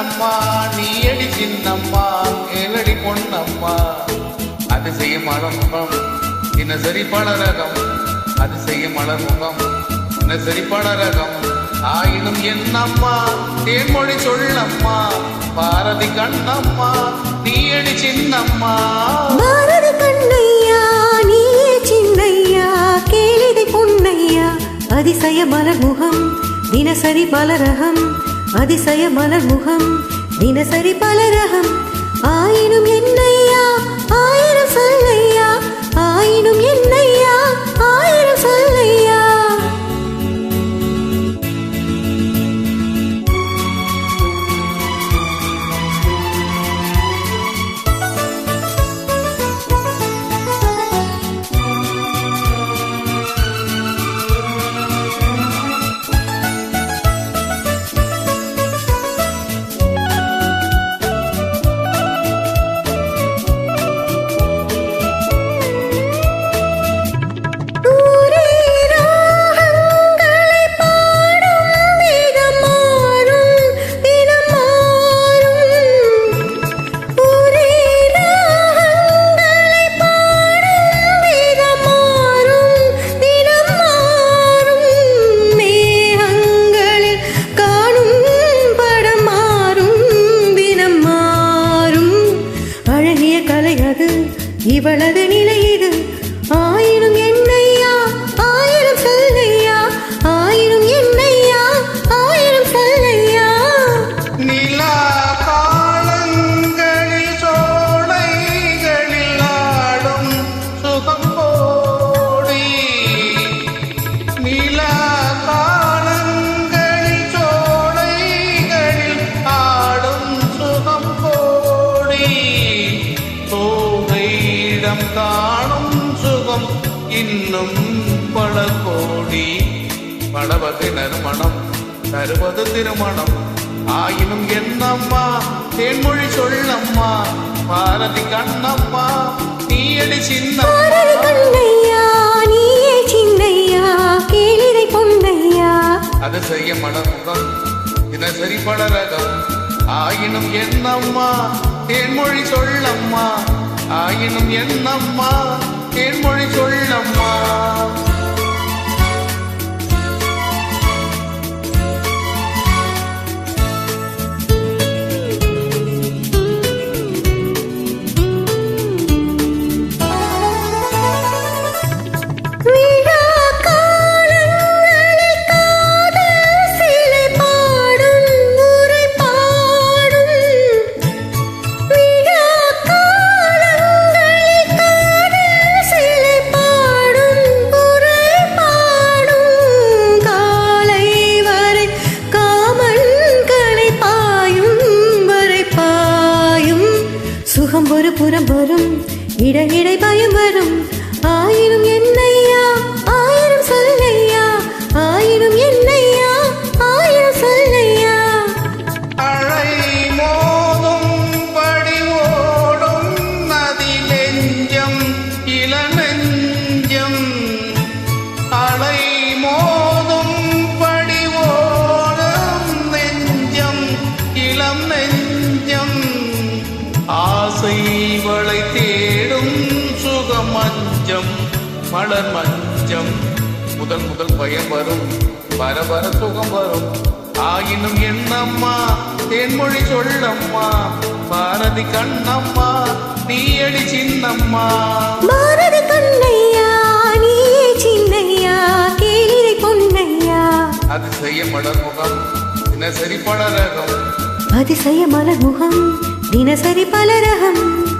கண்ணம்மா நீ அடி சின்னம்மா ஏழடி பொன்னம்மா அதிசய மலர்முகம் தினசரி பலரகம் அதிசய மலர்முகம் தினசரி பலரகம் ஆயினும் என்னம்மா தேன்மொழி சொல்லம்மா பாரதி கண்ணம்மா நீ அடி சின்னம்மா பாரதி கண்ணையா நீயே சின்னையா கேளிதை பொன்னையா அதிசய மலர்முகம் தினசரி பலரகம் அதிசய மலர்முகம் தினசரி பலரகம் ஆயினும் என்னையா ஆயிரம் சொல்லையா ஆயினும் என்னையா ஆயிரம் சொல்லையா இவளது நிலை இது ஆயினும் என்னையா ஆயிரம் சொல்லையா ஆயினும் என்னையா ஆயிரம் சொல்லையா நிலா காலங்களில் சோலைகளில் ஆடும் சுகம் போடி நிலா காலங்களில் சோலைகளில் ஆடும் சுகம் போடி காணும் சுகம் இன்னும் பல கோடி பலவகை நறுமணம் தருவது திருமணம் ஆயினும் என்னம்மா தேன்மொழி சொல்லம்மா பாரதி கண்ணம்மா நீ அடி சின்னையா நீயே சின்னையா கேளிதை பொன்னையா அதிசய மலர்முகம் தினசரி பலரகம் ஆயினும் என்னம்மா தேன்மொழி சொல்லம்மா ஆயினும் என்னம்மா தேன்மொழி சொல்லம்மா ஒரு புறம் வரும் இடை பயம் வரும் ஆயினும் என்னையா ஆயிரம் சொல்லையா ஆயினும் என்னையா ஆயிரம் சொல்லையா அழை மோதும் படி ஓடும் நதி நெஞ்சம் இள நெஞ்சம் அழை மோதும் படி ஓடும் நெஞ்சம் இளம் நெஞ்சம் ஆசை வளை தேடும் சுகமஞ்சம் மலர் மஞ்சம் முதல் முதல் பயம் வரும் வர வர சுகம் வரும் ஆயினும் என்னம்மா தேன்மொழி சொல்லம்மா பாரதி கண்ணம்மா நீ அடி சின்னம்மா பாரதி கண்ணையா நீயே சின்னையா கேளிதை பொன்னையா அதிசய மலர்முகம் தினசரி பலரகம் அதிசய மலர்முகம் தினசரி பலரகம்